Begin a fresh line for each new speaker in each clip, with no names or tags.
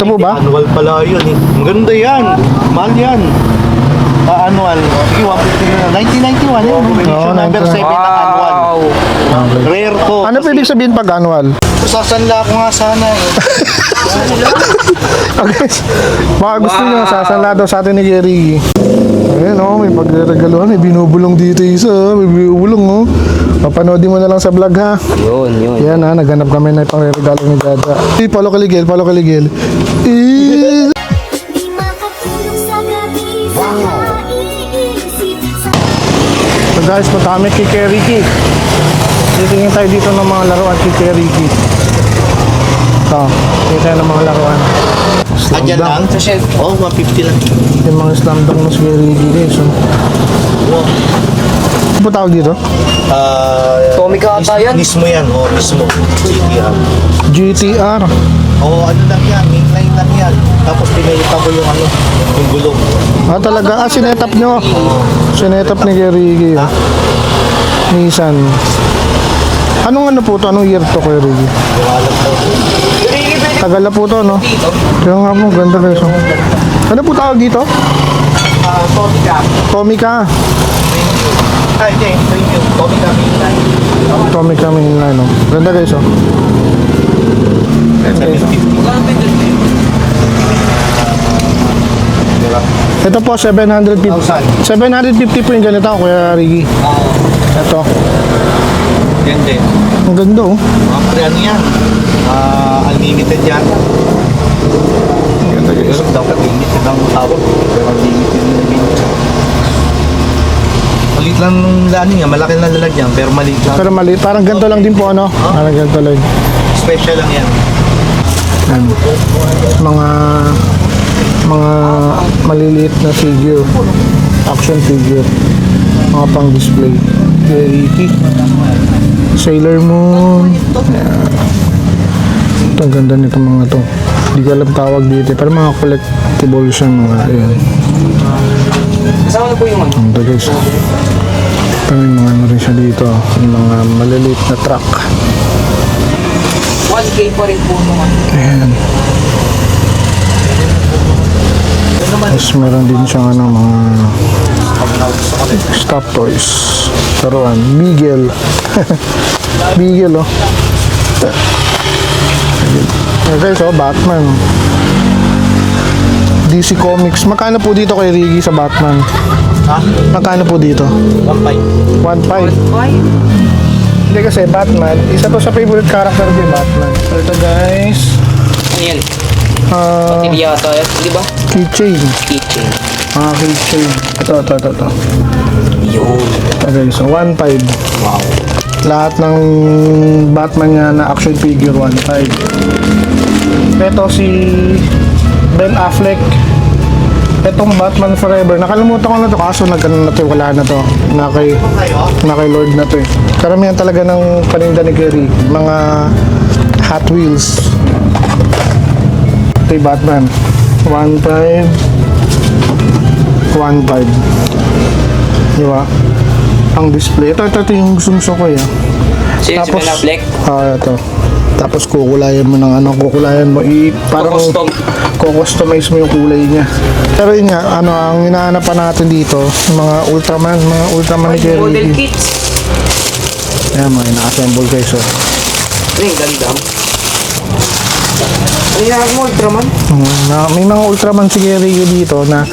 Ito po ba?
Annual pala yun eh. Ang ganda yan. Mahal yan. Annual. Sige, 150 na. 1991 eh. Edition number 7 ng annual.
Okay.
Rare to.
Ano
Kasi
pwede sabihin pag annual?
sasanla ko nga sana eh.
Okay. Baka gusto nyo, sasala daw sa atin ni Gary. Ayan o, may pagregaluhan. May binubulong dito isa. May binubulong o. Papanoodin mo na lang sa vlog ha.
Yun.
Yan ha, naghanap kami na pang-regalo ni Dada. Palo kaligil, palo kaligil.
Di makatulog sa gabi sa naiisip sa
So guys, punta kami kay Keriki. Titingin tayo dito ng mga laruan kay Keriki. Ito, tingin tayo ng mga laruan.
Adyan lang? Sa shelf? Oo, 150 lang.
Yung mga slam dunk ng Keriki guys. So. Ano po tawag dito?
Tommy ka ata yan.
Mismo yan. Oo, mismo. GTR.
GTR.
Oo, ano lang yan. Mainline lang yan. Tapos pinilita ko yung ano, yung gulong.
Ah talaga, sinetap nyo. Sinetap ni Keriki. Nissan. Anong ano po to? Anong year to Keriki?
Yung alam ko.
Tagal na po to, no? Kaya nga po, ganda guys. Oh. Ano po tawag dito?
Tomica.
Tomica.
Ay, hindi. Premium. Tomica mainline.
Tomica mainline, no? Ganda guys, oh. Ito po, 750. 750 po yung ganito, Kuya Ricky. Ito.
Yan din.
Ang ganda, oh.
Mga pre, ano yan? Unlimited yan.
Ganda guys.
Pero dapat limited ang tawag. Pero unlimited yung limited. Maliit lang nung lani nga. Malaki na lalagyan. Pero maliit lang.
Pero maliit, parang ganito lang din po, ano? Parang ganito lang.
Special lang yan.
Yan. Mga maliliit na figure, action figure, mga pang display. Keriki, Sailor Moon. Yan. Ito, ang ganda nito mga to. Hindi ko alam tawag dito, pero mga collectibles yan mga yan.
Kasama na po yung ano.
Ang ito guys. Ito may mga ano rin siya dito, yung mga maliliit na truck.
1K pa rin po naman.
Ayan. Tapos meron din siyang ano, mga stop toys. Taruan. Beagle. Beagle, oh. Okay, so Batman. DC Comics. Magkano po dito kay Ricky sa Batman?
Ha?
Magkano po dito?
1.5.
1.5. Hindi kasi Batman, isa to sa favorite character ko yung Batman. So ito guys,
Ano yan?
ah,
Hindi yata yan. Di ba?
keychain.
Kitchen.
Mga keychain. Ito.
Yun.
Okay, so 1.5.
Wow.
Lahat ng Batman nga na action figure 1.5. Ito si Ben Affleck. Itong Batman Forever. Nakalimutan ko na to kaso nagano na to, wala na to. Na kay Lord na to eh. Karamihan talaga ng paninda ni Gary. Mga Hot Wheels. Ito yung Batman. 1.5. 1.5. Di ba? Ang display. Ito yung gusto ko eh.
Sino si Ben Affleck?
Ito. Tapos kukulayan mo ng ano, parang kukustomize mo yung kulay niya. Pero yun nga, ano, ang hinahanap pa natin dito, yung mga Ultraman ni Gary.
Model kits.
Ayan, mga ina-assemble guys, oh.
Ano yung ganda? Ano yung Ultraman?
May mga Ultraman si Gary dito na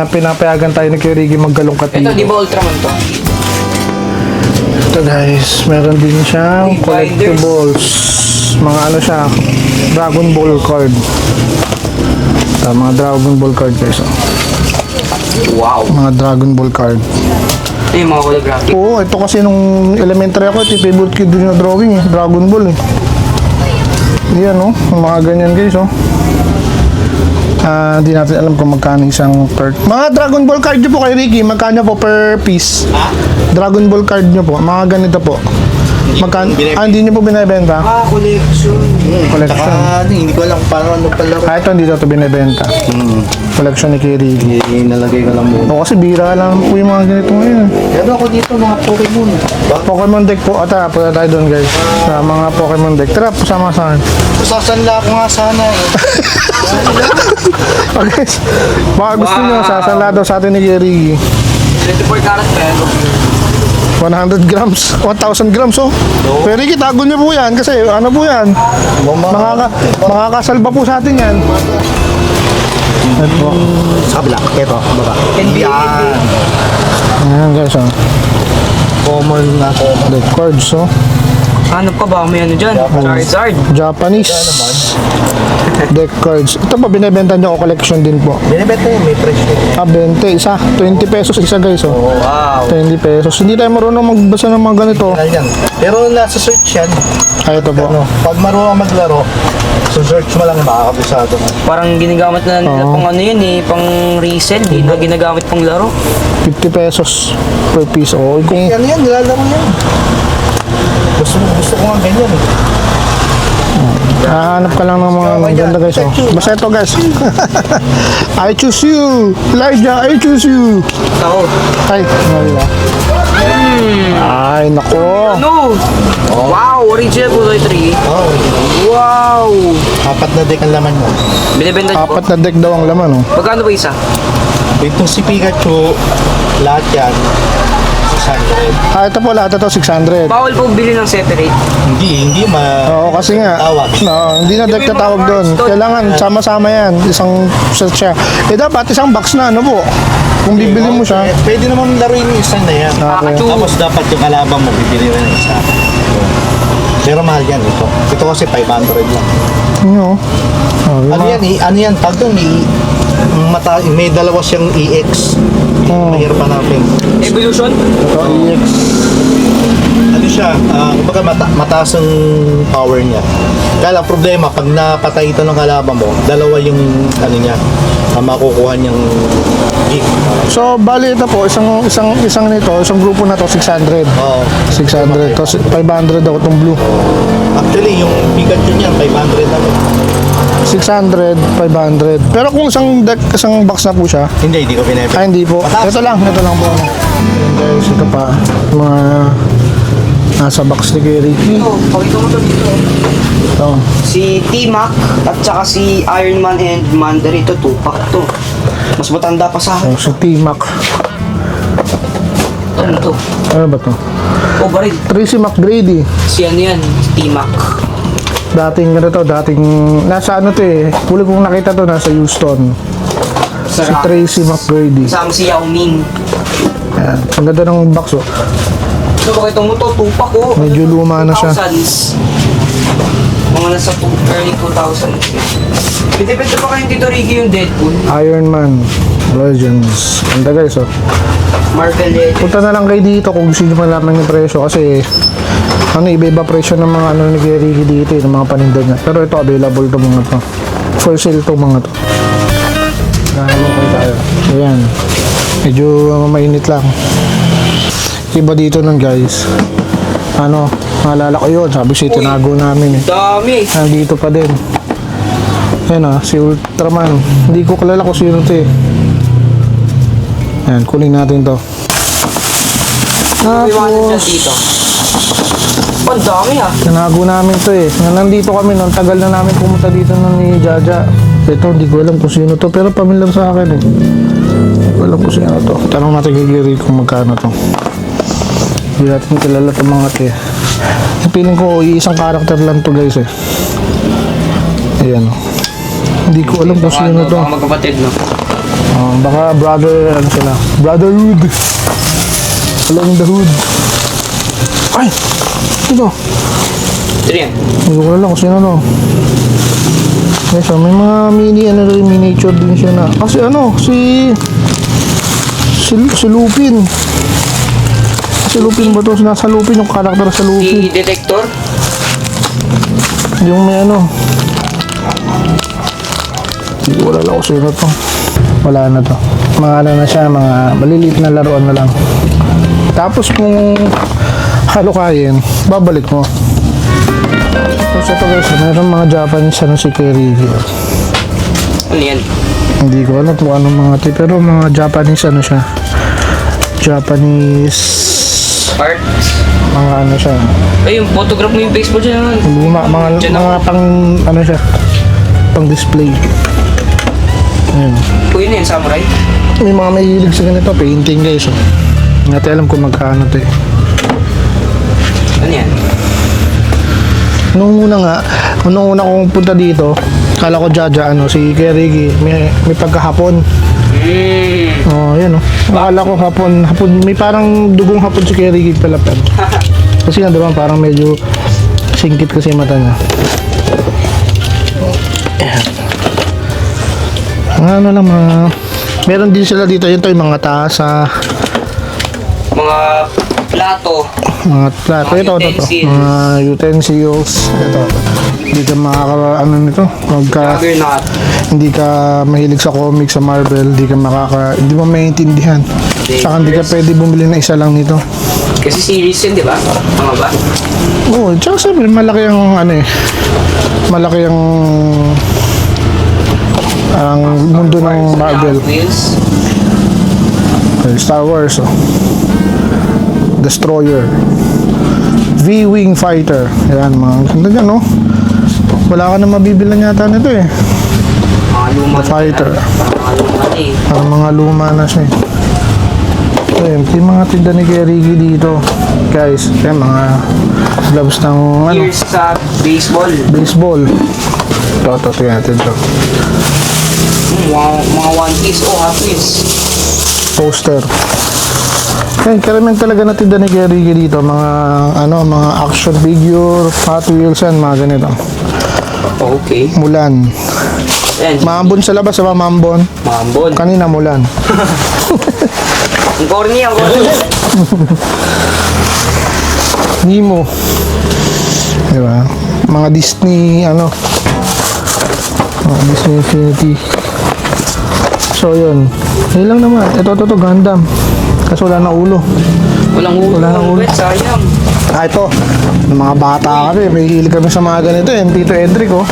pinapayagan tayo ni Gary maggalong
Ito,
katibo.
di ba Ultraman to?
Ito guys, meron din siyang
Binders.
collectibles. Mga ano siya, Dragon Ball card. Ito, mga Dragon Ball card guys, oh.
Wow.
Mga Dragon Ball card.
Ito yung mga holographic.
Oo, ito kasi nung elementary ako, ito yung favorite kid din na drawing eh, Dragon Ball eh. Yan oh, mga ganyan guys oh. Hindi natin alam kung magkano isang per... Mga Dragon Ball card nyo po kay Ricky, magkano po per piece? Dragon Ball card nyo po, mga ganito po. Hindi niyo po binibenta?
Collection.
Collection.
Tsaka hindi ko alam kung paano ano palaro.
Ito hindi to binibenta. Collection ni Kirigi.
Nalagay ko lang muna.
O kasi bira lang po yung mga ganito ngayon.
Pero ako dito mga Pokemon.
Pokemon deck po. Ata, punta tayo doon guys. Sa mga Pokemon deck. Tara, sama sa akin.
Sasanla ko nga sana eh.
Okay. Baka gusto nyo, sasala daw sa atin ni Kirigi.
24 karat pero.
100 grams. 1,000 grams, oh. Pero Ricky, tago niyo po yan. Kasi ano po yan? Makakasalba po sa atin yan. Ito po.
Sa kabila. Ito, baba.
NBA.
Ayan guys, oh.
Common na common.
Deck cards, oh.
Ano pa ba? May ano dyan? Charizard.
Japanese deck cards. Ito po, binibenta nyo o collection din po.
Binibenta yun, may presyo.
20 isa. 20 pesos isa guys, oh.
Wow.
20 pesos. Hindi tayo marunong magbasa ng mga ganito.
Yan. Pero nasa search yan.
Ay, ito po.
Ano, pag marunong maglaro, so search mo lang makakabisado mo.
Parang ginagamit na nila pang ano yun eh, pang resell, hindi na ginagamit pang laro.
50 pesos per piece. Oh, kung
Yan, nilalaro yan. Gusto ko nga ganyan eh.
hahanap ka lang ng mga maganda guys, oh. Basta ito guys. I choose you. Elijah, I choose you.
Ako.
Ay, wala. Ay, nako.
No! Wow! Original Kulay 3.
Oh,
Wow!
4 na deck ang laman mo.
Binibenta niyo po?
4 na deck daw ang laman, oh.
Magkano ba isa?
Itong si Pikachu, lahat yan, 600.
Ah, ito po lahat ito 600.
Bawal po bili ng separate.
Hindi
Oo, kasi nga.
tawag.
No, hindi na deck na tawag doon. Kailangan sama-sama yan. Isang set siya. Eh dapat isang box na, ano po? Kung bibili mo siya.
Pwede naman laruin yung isa na yan.
Okay.
Tapos dapat yung kalaban mo, bibili rin ng isa. Pero mahal yan ito. Ito kasi 500 lang.
No. Oh,
Ano yan eh? Ano yan? Tag doon may dalawa siyang EX. Mahirap hanapin.
Evolution?
Ito, EX.
Ano siya? Kumbaga mataas ang power niya. Kaya lang problema, pag napatay ito ng kalaban mo, dalawa yung ano niya, makukuha niyang gift.
So, bali ito po, isang nito, isang grupo na to 600.
Oo.
600. Tapos 500 daw itong blue.
Actually, yung Pikachu niya, 500 lang.
600, 500. Pero kung isang deck, isang box na po siya,
Hindi ko pinipili.
ay hindi po. Ito lang po. Ayan guys, ito pa. Mga nasa box ni Ricky.
Oh, pakita mo to dito.
Ito.
Si T-Mac at saka si Iron Man and Commander. Ito, 2-pack to. Mas matanda pa sa akin.
So, si T-Mac.
Ano to?
Ano ba to?
Oh, baril.
Tracy McGrady.
Si ano yan? T-Mac.
Dating nasa ano to eh. Huli kong nakita to, nasa Houston. Si Tracy McGrady.
Kasama si Yao Ming.
Ayan. Ang ganda ng box, oh.
So, pakita mo to, 2-pack oh.
Medyo luma na siya.
2000s. Mga nasa early 2000s. Pwede pa kayong Tito Ricky yung Deadpool.
Iron Man Legends. Ganda guys, oh.
Marvel Legends.
Punta na lang kayo dito kung gusto nyo malaman yung presyo kasi ano, iba-iba presyo ng mga ano ni Ricky dito, ng mga paninda niya. Pero ito, available to mga to. For sale to mga to. Nakalang kayo tayo. Ayan. Medyo mainit lang. Iba dito nun guys. Ano, naalala ko yun. Sabi siya, tinago namin eh.
Dami.
Nandito pa din. Ayan ah, si Ultraman. Hindi ko kilala kung sino to eh. Ayan, kunin natin to.
Iwanan dyan
Tapos,
dito. Ang dami ah.
tinago namin to eh. Nandito kami noon, tagal na namin pumunta dito nun ni Jaja. Ito, hindi ko alam kung sino to, pero pamilyar sa akin eh. Hindi ko alam kung sino to. Tanong natin kay Gary kung magkano to. Hindi natin kilala itong mga to eh. Feeling ko, isang karakter lang to guys eh. Ayan oh. Hindi ko alam kung sino to.
Baka magkapatid no.
Baka brother, ano sila? Brotherhood. Along the hood. Ay! Ito.
Ito yan.
Hindi ko alam kung sino to. Yes, may mga miniature din siya na. Kasi ano, si Lupin. Si Lupin ba to? Nasa Lupin yung karakter sa Lupin.
Si Detector.
Yung may ano. Hindi ko alam kung sino to. Wala na to. Mga ano na siya, mga maliliit na laruan na lang. Tapos kung halukayin, babalik mo. Tapos ito guys, meron mga Japanese ano si Kerigi.
Ano yan?
Hindi ko alam kung anong mga pero mga Japanese ano siya. Japanese
Parts.
mga ano siya.
Ay, yung photograph mo yung baseball dyan.
Luma,
Dyan
mga pang ano siya. Pang display. Ayun.
Uy, yun yan, samurai.
May mga mahilig sa ganito, painting guys. Oh. Hindi natin alam kung magkano to eh.
Ano yan?
Nung una kong punta dito, kala ko Jaja, ano, si Kerigi, may pagkahapon. Oh, yan oh. Akala ko hapon, may parang dugong hapon si Kerigi pala. Kasi nga diba, parang medyo singkit kasi yung mata niya. Ayan. Ano lang meron din sila dito, yun to yung mga tasa,
Mga plato.
mga plato,
Mga
ito,
utensils.
mga utensils, ito. Hindi ka ano nito,
Juggernaut.
hindi ka mahilig sa comic, sa Marvel, hindi mo maintindihan. Saka hindi ka pwede bumili na isa lang nito.
Kasi series yun, di ba? Tama ba?
Oo, tsaka sabi, malaki ang ano eh, malaki ang mundo ng Marvel.
Hot Wheels.
Star Wars, oh. Destroyer, V-Wing Fighter, yan mga ganda dyan, no? Wala ka na mabibilan yata nito eh.
Mga luma.
The Fighter.
Mga luma na eh.
Parang mga luma na siya eh. Ayun, yung mga tinda ni Kerigi dito, guys. Yan, mga gloves ng ano,
Years sa baseball.
baseball. Ito, tingnan natin ito.
Mga One Piece o Hot Wheels.
Poster. Yan, karamihan talaga na tinda ni Kerigi dito. Mga, ano, mga action figure, Hot Wheels yan, mga ganito.
Okay.
Mulan.
Ayan.
Maambon sa labas, ba? Maambon.
Mambon.
Kanina mulan.
Ang corny, ang corny.
Nemo. Diba? Mga Disney, ano. Mga Disney Infinity. So, yun. Yun lang naman. Ito, Gundam. Kasi wala na ulo.
Walang ulo.
Wala nang ulo.
Bet, sayang.
Ito. Ng mga bata kami. May hilig kami sa mga ganito. Yan, Tito Edric, oh.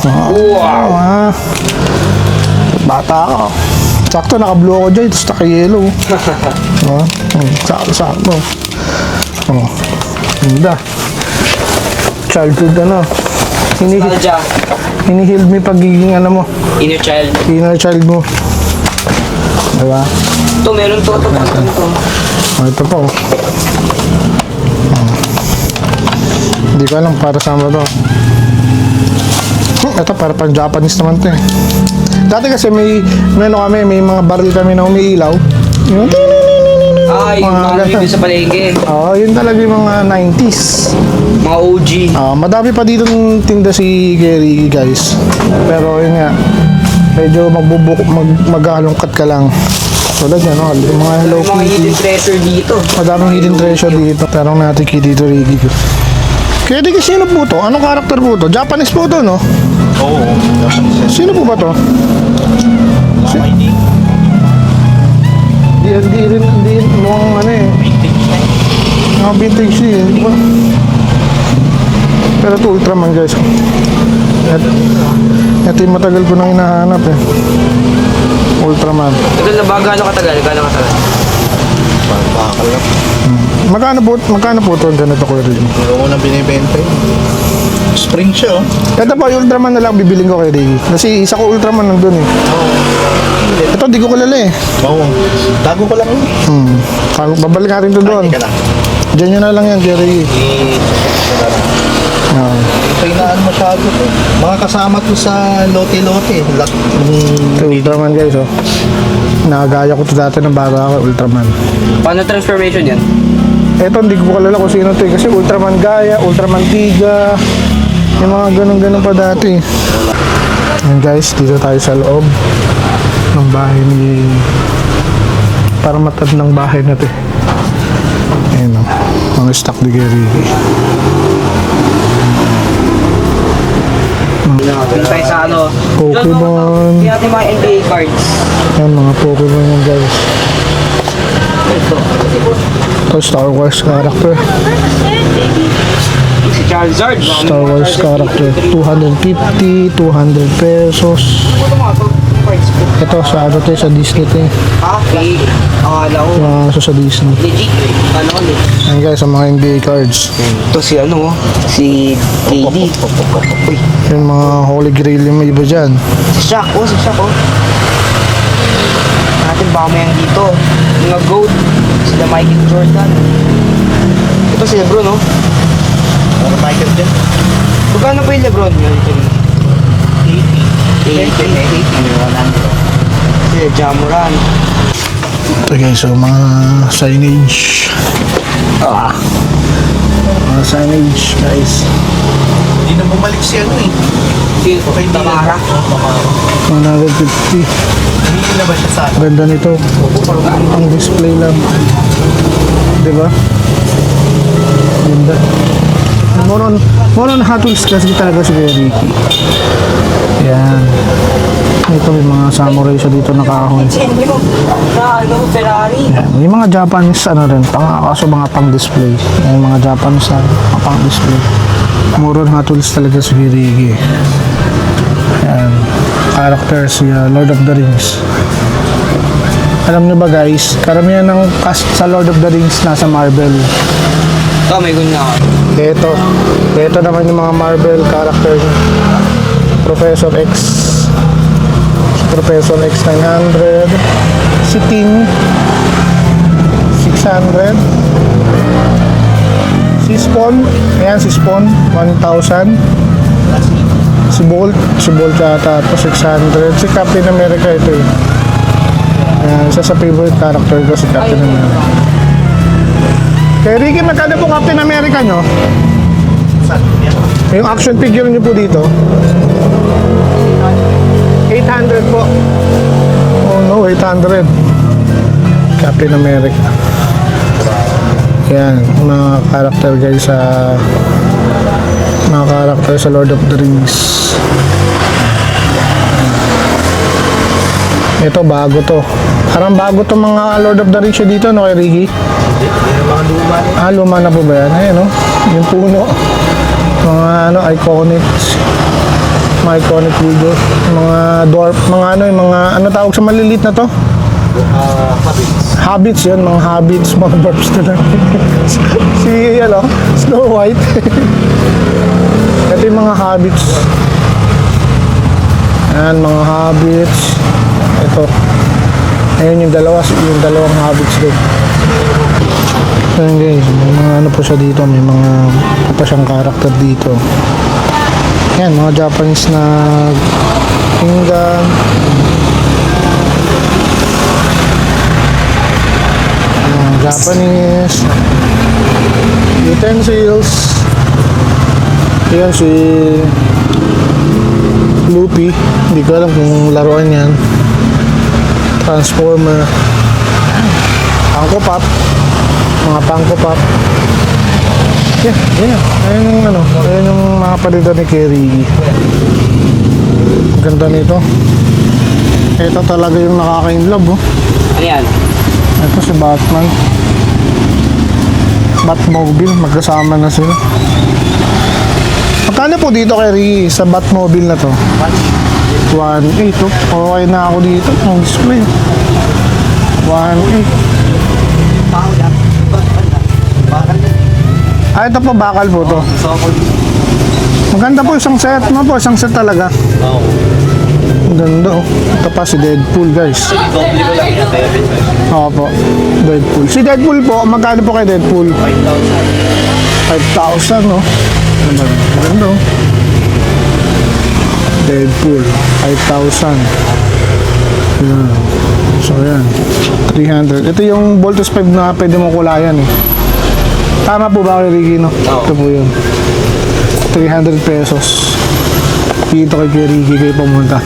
Wow.
Bata ako. Sakto, naka-blue ako dyan. Tapos naka-yellow. Sakto. Oh. Ganda. Childhood, ano.
Nostalgia.
Hinihild mo yung pagiging, ano mo.
Inner child.
Inner child mo. Diba?
Ito, meron to.
Oh, ito po. Hindi ko alam para saan ba to. Ito para pang Japanese naman to eh. Dati kasi may mga baril kami na umiilaw. Yung
Ay, yung mga
ganun.
review sa palengke.
Oo, yun talaga yung mga 90s.
Mga OG.
Madami pa dito ng tinda si Gary, guys. Pero yun nga, medyo maghalongkat ka lang. Tulad yan, no? Yung mga Hello
Yung mga hidden
Kitty.
treasure dito.
Madaming hidden treasure dito. Tarong natin kay dito, Ricky. Kaya di kasi sino po to? Anong karakter po to? Japanese po to, no?
Oo.
Sino po ba to? Hindi rin, mukhang ano eh. Mga vintage eh, di ba? Pero ito Ultraman, guys. Ito yung matagal ko nang hinahanap eh. Ultraman.
Tagal na ba? Gano'ng katagal?
Bakal lang.
Magkano po ito ang ganito ko rin?
Pero ko na binibenta yun. Spring siya, oh.
Ito po, yung Ultraman na lang bibiling ko kay Ricky. Kasi isa ko Ultraman nandun eh. Ito, di ko kilala eh.
Oo. Tago ko lang yun.
Babalik natin ito doon.
Hindi ka na.
Diyan nyo na lang yan, kay Ricky.
Kailangan masyado to. Mga kasama to sa lote-lote.
Ito, Ultraman guys, oh. Nakagaya ko ito dati ng bata ako, Ultraman.
Paano transformation yan?
Ito, hindi ko kalala kung sino ito eh. Kasi Ultraman Gaia, Ultraman Tiga, yung mga ganun-ganun pa dati. And guys, dito tayo sa loob ng bahay ni... Parang matad ng bahay na ito eh. Ayan o, mga stock ni Gary.
Doon tayo sa ano?
Pokemon.
Hindi natin mga NBA cards.
Ayan, mga Pokemon yan guys.
Ito.
Ito, Star Wars character.
Si Charizard.
Star Wars character. 250, 200 pesos.
Ito mga to. Cards ko.
Ito, sa ano to, sa Disney to.
Ah, fake. Akala ko.
Mga sa Disney.
Legit. Ano ko legit.
Ayan guys, sa mga NBA cards.
Ito si ano, si KD. Uy,
Yung mga Holy Grail yung may iba dyan.
si Shaq, si Shaq, natin baka may ang dito. Mga GOAT, sila Michael Jordan. Ito si Lebron, no?
Ano Michael dyan?
Magkano ba yung Lebron yun? 80. Si Jamoran.
Ito guys, so mga signage. Mga signage guys.
Hindi na bumalik si ano eh.
Si Tamara.
150.
Hindi na ba siya sa
Ganda nito. Ang display lang. Diba? Ganda. Moron Hot Wheels kasi talaga si Kuya Ricky. Yan. Ito may mga samurai siya dito na kahoy.
Na ano, Ferrari.
Yan. May mga Japanese ano rin, kaso mga pang-display. May mga Japanese na pang-display. Moron Hot Wheels talaga si Kuya Ricky. Yan. Character si Lord of the Rings. Alam niyo ba guys, karamihan ng cast sa Lord of the Rings nasa Marvel.
Ito, may gun na ako.
Ito naman yung mga Marvel character niya. Professor X. Professor X 900. Si Ting 600. Si Spawn, ayan si Spawn 1,000. Si Bolt yata ito 600. Si Captain America ito eh. Ayan, isa sa favorite character ko si Captain America. Kaya Ricky, magkano po Captain America nyo?
saan? Yan.
Yung action figure nyo po dito? 800 po. Oh no, 800. Captain America. Yan, mga character guys sa mga character sa Lord of the Rings. Ito bago to. Parang bago to mga Lord of the Rings dito, no kay Ricky?
Yung mga luma eh.
Luma na po ba yan? Ayan, no? Yung puno. Mga iconics. Mga iconic figure. Mga dwarf, mga mga tawag sa malilit na to?
Habits.
Habits yun, mga habits, mga dwarfs na lang. Si, Snow White. Ito yung mga habits. Ayan, mga habits. Ito. Ayun yung dalawang habits din. Ayan guys, may mga po siya dito, may mga pa siyang character dito. Ayan, mga Japanese na pinggan. Japanese utensils. Ayan si Luffy, hindi ko alam kung laruan yan. Transformer. Funko Pop, mga Funko Pop. Ayun yung mga palito ni Kerry. Ganda nito. Ito talaga yung nakaka-inlove, oh.
Ano yan?
Ito si Batman. Batmobile, magkasama na sila. Magkano po dito kay Ricky sa Batmobile na to? 1.8 oh. Okay na ako dito. Ang display. 1.8. Ito po bakal po to. Maganda po isang set. Isang set talaga.
Oo.
Ang ganda oh. Ito pa si Deadpool guys.
Doble ko lang yung debit.
Oo po. Deadpool. Si Deadpool po, magkano po kay Deadpool? 5,000 no? Maganda oh. Deadpool 5,000. Yan. So yan 300. Ito yung Voltus 5 na pwede mo kulayan eh. Tama po ba kay Ricky no? Ito po yun 300 pesos. Dito kay Ricky kayo pumunta.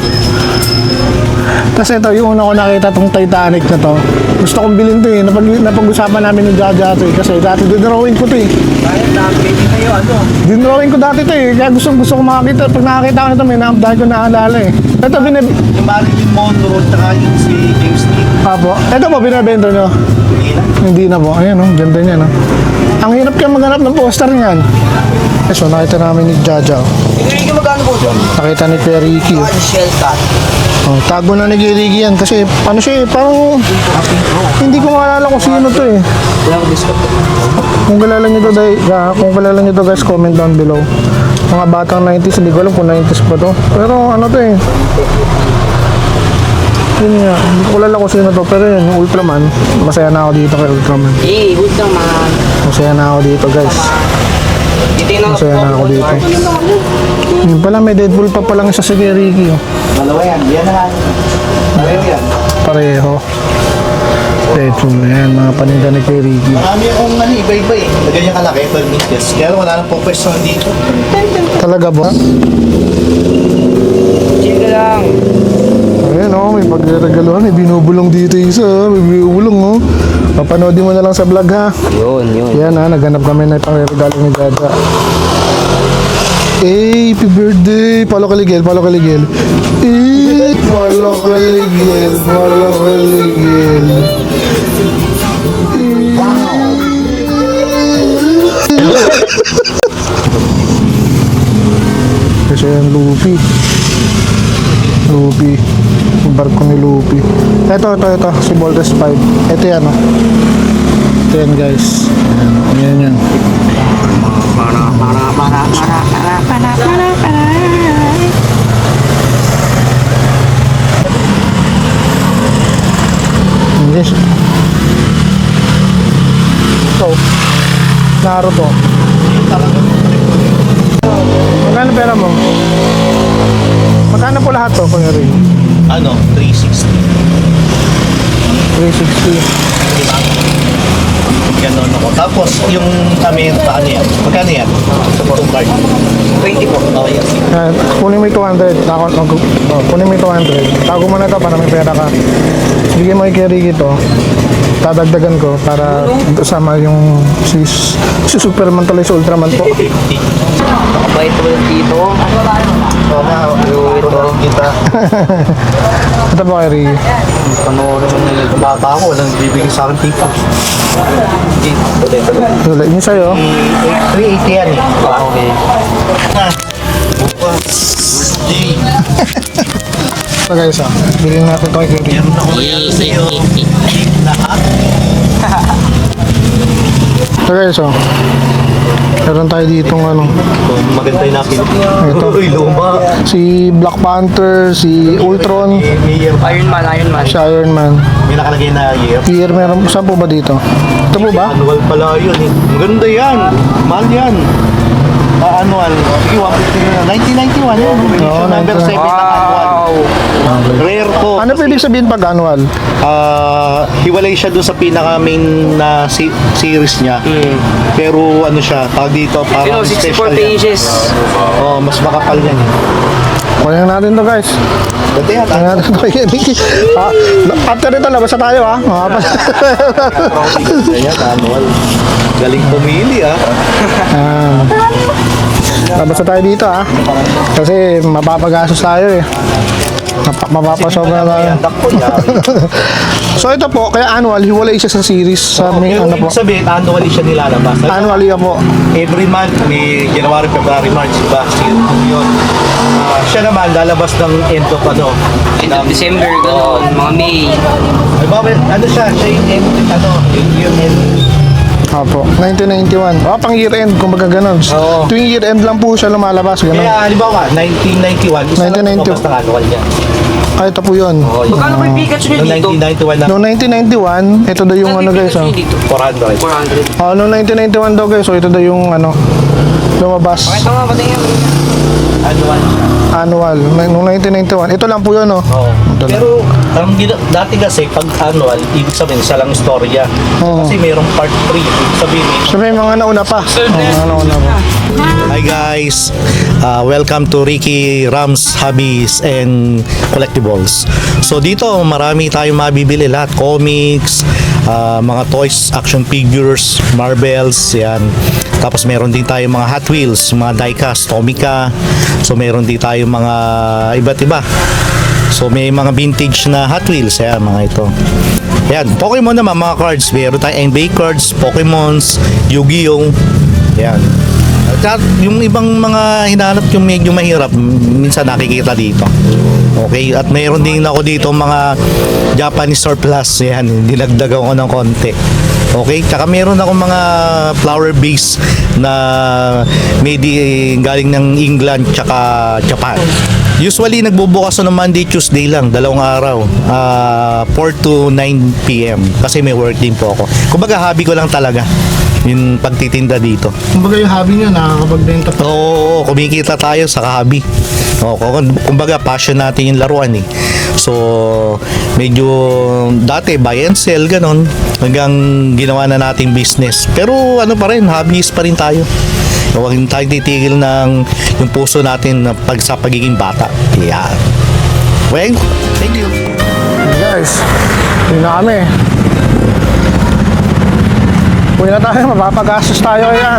Tapos ito yung una ko nakita tong Titanic na to. Gusto kong bilhin to eh. Napag-usapan namin ni Jaja to eh. Kasi dati drawing ko to eh.
Bakit na? Pwede na
yung ano.
Dinrawing ko dati to eh. Kaya gusto ko makakita. Pag nakakita ko nito, may dahil ko naalala eh. Ito
Yung Marilyn Monroe tsaka yung si James Dean.
Apo. Ito po, binibenta nyo.
Hindi na.
Hindi na po. Ayan oh, ganda niya no. Ang hirap kaya maghanap ng poster niyan. Eh, so nakita namin ni Jaja. Oh.
Ricky, magkano po dyan?
Nakita ni Kuya Ricky. Oh.
Ano, shell cut?
Oh, tago na ni Kuya Ricky yan kasi ano siya eh, parang hindi ko maalala kung sino to eh.
Walang discount.
Kung kilala niyo to, kung kilala niyo to guys, comment down below. Mga batang 90s, hindi ko alam kung 90s pa to. Pero ano to eh. Yun nga, hindi ko kilala kung sino to. Pero yun, yung Ultraman, masaya na ako dito kay Ultraman.
Good naman.
Masaya na ako dito guys.
Titingnan ko
Masaya na ako dito. Yun pala, may Deadpool pa palang isa si Kuya Ricky. Oh.
Dalawa yan. Yan na. Pareho yan.
Pareho. Deadpool na yan, mga paninda ni Kuya Ricky.
Marami akong ano, iba-iba eh. Na ganyan kalaki, 12 inches. Kaya wala nang pupwestuhan dito.
Talaga ba?
Chill ka lang.
Ayan oh, may pagregaluhan, may binubulong dito isa, may binubulong oh. Papanoodin mo na lang sa vlog ha.
Yun.
Yan ha, naghanap kami na pangregalo ni Jaja. Hey, happy birthday! Palo kaligel, palo kaligel. Eh, palo kaligel, palo kaligel. Kasi yan, Luffy. Luffy. Yung barko ni Luffy. Ito. Si Voltes 5. Ito yan, oh. Ito yan, guys. Ayan, yan. Yes. So, Naruto. Magkano pera mo? Magkano po lahat to, Kuya Ray?
Ano? 360.
360.
Ganon ako. Tapos yung kami, paano yan? Magkano yan? Sa photo card.
20 po.
Okay yan.
Kunin mo yung 200. Kunin mo yung 200. Tago mo na to para may pera ka. Bigyan mo yung kay Ricky to. Dadagdagan ko para kasama yung si Superman tuloy sa Ultraman po.
Nakabait po yung dito.
So na, ito kita.
Ito po kay Ricky.
Panoorin mo nila. Bata ako, walang bibigyan sa akin tipo.
Wala yun sa'yo.
380 yan eh.
Okay.
Bukas. G.
Ito guys bilhin natin ito kay Ricky.
Meron ako yan sa'yo. Lahat.
Ito guys meron tayo ditong ano.
Maganda yung napili.
Ito.
Uy, luma.
Si Black Panther, si Ultron,
May year pa.
Iron Man.
si Iron Man.
May nakalagay na year.
Year meron, saan po ba dito? Ito po ba?
Annual pala yun eh. Maganda yan. Mahal yan. Annual. Sige, 150 na. 1991 yun.
Oo,
Number 7 ng annual. Rare to.
Ano pwede sabihin pag annual?
Hiwalay siya doon sa pinaka main na series niya. Pero ano siya, tawag dito parang
64
special yan.
pages.
Oh, mas makapal yan eh.
Kunin natin to guys.
Dati yan,
Kunin natin to kay Ricky. After ito, labas na tayo ha.
Ganyan, annual. Galing pumili ah.
Labas na tayo dito ha. Kasi mapapagastos tayo eh. Mapapasobra na tayo.
Dakpo yari.
So ito po, kaya annual, hiwalay siya sa series sa may
Pero
ano po.
ibig sabihin, annually siya nilalabas.
Annually po.
Every month, may January, February, March, iba, yun. Siya naman, lalabas ng end of ano.
End of December, gano'n. Mga May.
Ay, bakit, ano siya yung end, ano, yung end.
Opo, 1991. Pang year end, kumbaga ganun.
Oo.
Tuwing year end lang po siya lumalabas, ganun.
Kaya, halimbawa, 1991, isa lang
1990.
lumabas ng annual niya.
Ito po yun.
Magkano po yung Pikachu nyo
Noong
dito?
1991 na,
Noong 1991, ito daw yung ano guys.
Pikachu nyo dito?
400.
400.
Noong 1991 daw guys, so ito daw yung ano, lumabas.
Pakita nga, patingin.
Annual siya.
Annual, noong 1991. Ito lang po yun, oh.
Oo.
Ito lang.
Pero, dati kasi, pag annual, ibig sabihin, isa lang storya.
Oo.
Kasi mayroong part 3, ibig sabihin,
So may mga nauna pa. Mga nauna pa.
Hi guys, welcome to Ricky Rams Hobbies and Collectibles. So dito marami tayong mabibili lahat, comics, mga toys, action figures, marbles, yan. Tapos meron din tayo mga Hot Wheels, mga diecast, Tomica. So meron din tayo mga iba't iba. So may mga vintage na Hot Wheels, yan, mga ito. Yan, Pokemon naman, mga cards. Meron tayong NBA cards, Pokemons, Yu-Gi-Oh! Yan. At yung ibang mga hinahanap yung medyo mahirap, minsan nakikita dito. Okay, at mayroon din ako dito mga Japanese surplus, yan, dinagdagan ko ng konti. Okay, tsaka meron ako mga flower base na galing ng England tsaka Japan. Usually nagbubukas ako ng Monday, Tuesday lang, 2 araw, 4 to 9 p.m. kasi may work din po ako. Kumbaga hobby ko lang talaga yung pagtitinda dito.
Kumbaga yung hobby nyo, nakakapagbenta pa.
Oo, kumikita tayo sa hobby. O, kumbaga passion natin yung laruan eh. So, medyo dati buy and sell ganon hanggang ginawa na nating business. Pero ano pa rin, hobbyist pa rin tayo. Huwag tayong titigil ng yung puso natin sa pagiging bata. Yeah. Well, thank you.
Guys, yun na kami. Uwi na tayo, mapapagastos tayo kaya.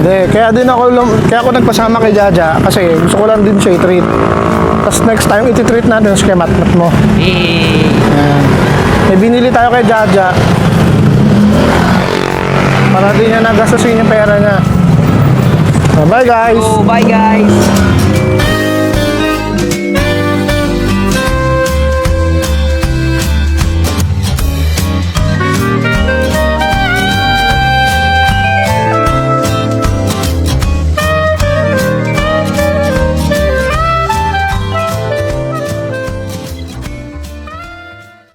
Hindi, kaya ako nagpasama kay Jaja kasi gusto ko lang din siya i-treat. Tapos next time iti-treat natin sa kay Matmat mo. Ayan. May binili tayo kay Jaja para di niya nagastusin yung pera niya. Bye guys!
So, bye guys!